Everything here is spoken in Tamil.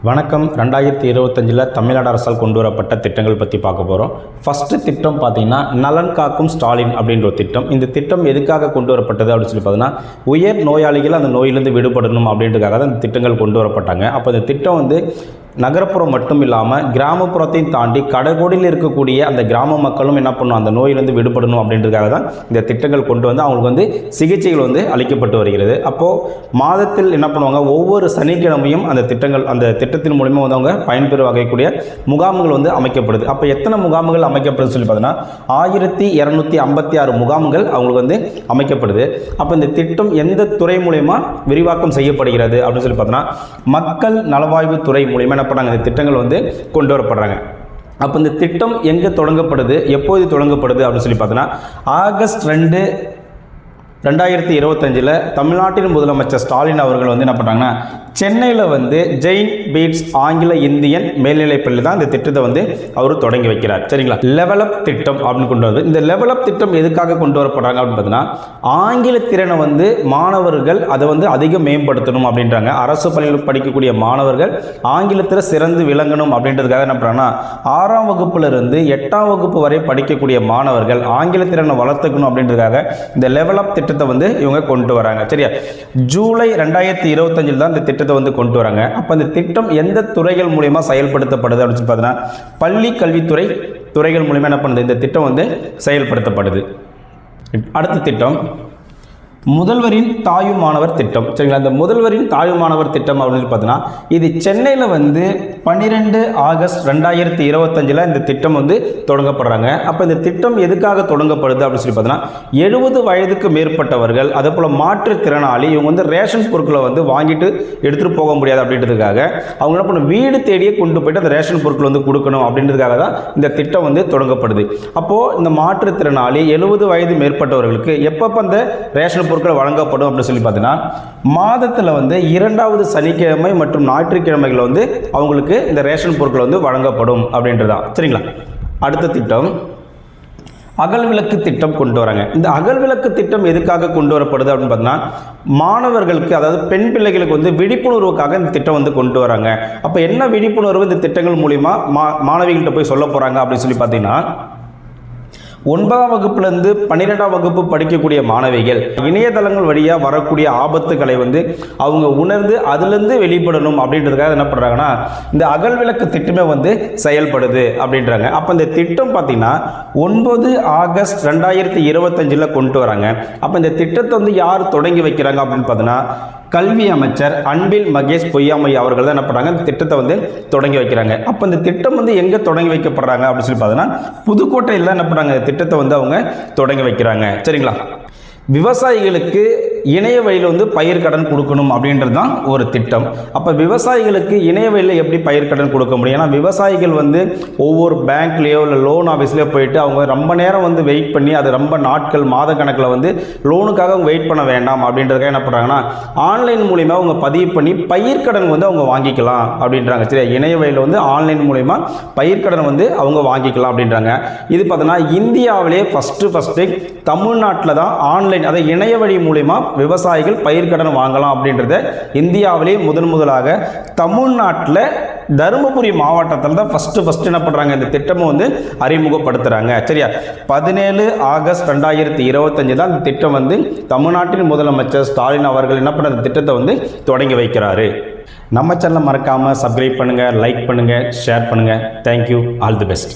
வணக்கம். 2025 தமிழ்நாடு அரசால் கொண்டு வரப்பட்ட திட்டங்கள் பற்றி பார்க்க போகிறோம். ஃபஸ்ட்டு திட்டம் பார்த்தீங்கன்னா நலன் காக்கும் ஸ்டாலின் அப்படின்ற ஒரு திட்டம். இந்த திட்டம் எதுக்காக கொண்டு வரப்பட்டது அப்படின்னு சொல்லி பார்த்தீங்கன்னா, உயர் நோயாளிகள் அந்த நோயிலிருந்து விடுபடணும் அப்படின்றதுக்காக தான் இந்த திட்டங்கள் கொண்டு வரப்பட்டாங்க. அப்போ இந்த திட்டம் வந்து நகரப்புறம் மட்டும் இல்லாமல் கிராமப்புறத்தையும் தாண்டி கடைகோடியில் இருக்கக்கூடிய அந்த கிராம மக்களும் என்ன பண்ணணும், அந்த நோயிலிருந்து விடுபடணும் அப்படின்றதுக்காக தான் இந்த திட்டங்கள் கொண்டு வந்து அவங்களுக்கு வந்து சிகிச்சைகள் வந்து அளிக்கப்பட்டு வருகிறது. அப்போது மாதத்தில் என்ன பண்ணுவாங்க, ஒவ்வொரு சனிக்கிழமையும் அந்த திட்டத்தின் மூலிமா வந்து அவங்க பயன்பெற வகைக்கூடிய முகாம்கள் வந்து அமைக்கப்படுது. அப்போ எத்தனை முகாம்கள் அமைக்கப்படுதுன்னு சொல்லி பார்த்தீங்கன்னா 1256 முகாம்கள் அவங்களுக்கு வந்து அமைக்கப்படுது. அப்போ இந்த திட்டம் எந்த துறை மூலயமா விரிவாக்கம் செய்யப்படுகிறது அப்படின்னு சொல்லி பார்த்தோன்னா, மக்கள் நலவாழ்வு துறை மூலயமா என்ன பண்ணாங்க, இந்த திட்டங்கள் வந்து கொண்டு வரப்படுறாங்க. அப்போ இந்த திட்டம் எங்கே தொடங்கப்படுது, எப்போது தொடங்கப்படுது அப்படின்னு சொல்லி பார்த்தோன்னா, ஆகஸ்ட் 2, 2025 தமிழ்நாட்டின் முதலமைச்சர் ஸ்டாலின் அவர்கள் வந்து என்ன பண்ணுறாங்கன்னா, சென்னையில் வந்து ஜெயின் பீட்ஸ் ஆங்கில இந்தியன் மேல்நிலைப்பள்ளி தான் இந்த திட்டத்தை வந்து அவர் தொடங்கி வைக்கிறார். சரிங்களா? லெவலப் திட்டம் அப்படின்னு கொண்டு வருது. இந்த லெவலப் திட்டம் எதுக்காக கொண்டு வரப்படுறாங்க அப்படின்னு பார்த்தீங்கன்னா, ஆங்கில திறனை வந்து மாணவர்கள் அதை வந்து அதிகம் மேம்படுத்தணும் அப்படின்றாங்க. அரசு பள்ளியில் படிக்கக்கூடிய மாணவர்கள் ஆங்கிலத்தில் சிறந்து விளங்கணும் அப்படின்றதுக்காக என்ன பண்ணுறாங்கன்னா, 6ஆம் வகுப்பிலிருந்து 8ஆம் வகுப்பு வரை படிக்கக்கூடிய மாணவர்கள் ஆங்கில திறனை வளர்த்துக்கணும் அப்படின்றதுக்காக இந்த லெவலப் திட்டத்தை வந்து இவங்க கொண்டு வராங்க. சரியா? ஜூலை 2025 தான் இந்த திட்டத்தை வந்து கொண்டு வராங்க. அப்ப இந்த திட்டம் எந்த துறைகள் மூலமா செயல்படுத்தப்படுது அப்படின்னு சொல்லி பார்த்தீங்கன்னா, பள்ளி கல்வித்துறை துறைகள் மூலமா என்ன பண்ணுது, இந்த திட்டம் வந்து செயல்படுத்தப்படுது. அடுத்த திட்டம் முதல்வரின் தாயுமானவர் திட்டம். சரிங்களா? இந்த முதல்வரின் தாயுமானவர் திட்டம் அப்படின்னு பார்த்தீங்கன்னா, இது சென்னையில் வந்து 12 ஆகஸ்ட் 2025 இந்த திட்டம் வந்து தொடங்கப்படுறாங்க. அப்போ இந்த திட்டம் எதுக்காக தொடங்கப்படுது அப்படின்னு சொல்லி பார்த்தீங்கன்னா, 70 வயதுக்கு மேற்பட்டவர்கள், அதே போல் மாற்றுத்திறனாளி, இவங்க வந்து ரேஷன் பொருட்களை வந்து வாங்கிட்டு எடுத்துகிட்டு போக முடியாது அப்படின்றதுக்காக அவங்க என்ன பண்ண, வீடு தேடியே கொண்டு போயிட்டு அந்த ரேஷன் பொருட்கள் வந்து கொடுக்கணும் அப்படின்றதுக்காக தான் இந்த திட்டம் வந்து தொடங்கப்படுது. அப்போது இந்த மாற்றுத்திறனாளி 70 வயது மேற்பட்டவர்களுக்கு எப்பப்போ அந்த ரேஷன் பொருட்கள் வழங்கப்படும் அப்படின்னு சொல்லி பார்த்தீங்கன்னா, மாதத்தில் வந்து 2வது சனிக்கிழமை மற்றும் ஞாயிற்றுக்கிழமைகள் வந்து அவங்களுக்கு இந்த ரேஷன் பொருட்கள் வந்து வழங்கப்படும் அப்படின்றதான். சரிங்களா? அடுத்த திட்டம் அகல் விளக்கு திட்டம் கொண்டு வராங்க. இந்த அகல் விளக்கு திட்டம் எதுக்காக கொண்டு வரப்படுது அப்படின்னு பார்த்தீங்கன்னா, மாணவர்களுக்கு, அதாவது பெண் பிள்ளைகளுக்கு வந்து விழிப்புணர்வுக்காக இந்த திட்டம் வந்து கொண்டு வராங்க. அப்போ என்ன விழிப்புணர்வு இந்த திட்டங்கள் மூலிமா மாணவிகள்கிட்ட போய் சொல்ல போகிறாங்க அப்படின்னு சொல்லி பார்த்தீங்கன்னா, 9ஆம் வகுப்புலேருந்து 12ஆம் வகுப்பு படிக்கக்கூடிய மாணவிகள் இணையதளங்கள் வழியாக வரக்கூடிய ஆபத்துக்களை வந்து அவங்க உணர்ந்து அதிலிருந்து வெளிப்படணும் அப்படின்றதுக்காக என்ன பண்ணுறாங்கன்னா, இந்த அகல் விளக்கு திட்டமே வந்து செயல்படுது அப்படின்றாங்க. அப்போ இந்த திட்டம் பார்த்தீங்கன்னா 9 ஆகஸ்ட் 2025 கொண்டு வராங்க. அப்போ இந்த திட்டத்தை வந்து யார் தொடங்கி வைக்கிறாங்க அப்படின்னு பார்த்தீங்கன்னா, கல்வி அமைச்சர் அன்பில் மகேஷ் பொய்யாமொழி அவர்கள் தான் என்ன பண்ணுறாங்க, இந்த திட்டத்தை வந்து தொடங்கி வைக்கிறாங்க. அப்போ இந்த திட்டம் வந்து எங்கே தொடங்கி வைக்கப்படுறாங்க அப்படின்னு சொல்லி பார்த்தீங்கன்னா, புதுக்கோட்டையில் என்ன பண்ணுறாங்க, திட்டத்தை வந்து அவங்க தொடங்கி வைக்கிறாங்க. சரிங்களா? விவசாயிகளுக்கு இணைய வழியில் வந்து பயிர்க்கடன் கொடுக்கணும் அப்படின்றது தான் ஒரு திட்டம். அப்போ விவசாயிகளுக்கு இணைய வழியில் எப்படி பயிர்க்கடன் கொடுக்க முடியும்? ஏன்னா விவசாயிகள் வந்து ஒவ்வொரு பேங்க்லேயோ இல்லை லோன் ஆஃபீஸ்லேயோ போயிட்டு அவங்க ரொம்ப நேரம் வந்து வெயிட் பண்ணி, அது ரொம்ப நாட்கள் மாத கணக்கில் வந்து லோனுக்காக அவங்க வெயிட் பண்ண வேண்டாம் அப்படின்றதுக்காக என்ன பண்ணுறாங்கன்னா, ஆன்லைன் மூலிமா அவங்க பதிவு பண்ணி பயிர்க்கடன் வந்து அவங்க வாங்கிக்கலாம் அப்படின்றாங்க. சரி, இணைய வழியில் வந்து ஆன்லைன் மூலிமா பயிர்க்கடன் வந்து அவங்க வாங்கிக்கலாம் அப்படின்றாங்க. இது பார்த்தோன்னா இந்தியாவிலேயே ஃபஸ்ட்டு தமிழ்நாட்டில் தான் ஆன்லைன், அதை இணைய வழி மூலிமா விவசாயிகள் பயிர்க்கடன் வாங்கலாம் அப்படின்றத இந்தியாவிலே முதலாக தமிழ்நாட்டில் தருமபுரி மாவட்டத்தில் தான் ஃபஸ்ட்டு என்ன பண்ணுறாங்க, இந்த திட்டமும் வந்து அறிமுகப்படுத்துகிறாங்க. சரியா? 17 ஆகஸ்ட் 2025 தான் இந்த திட்டம் வந்து தமிழ்நாட்டின் முதலமைச்சர் ஸ்டாலின் அவர்கள் என்ன பண்ண இந்த திட்டத்தை வந்து தொடங்கி வைக்கிறாரு. நம்ம சேனலை மறக்காமல் சப்ஸ்கிரைப் பண்ணுங்கள், லைக் பண்ணுங்கள், ஷேர் பண்ணுங்கள். தேங்க்யூ. All the best.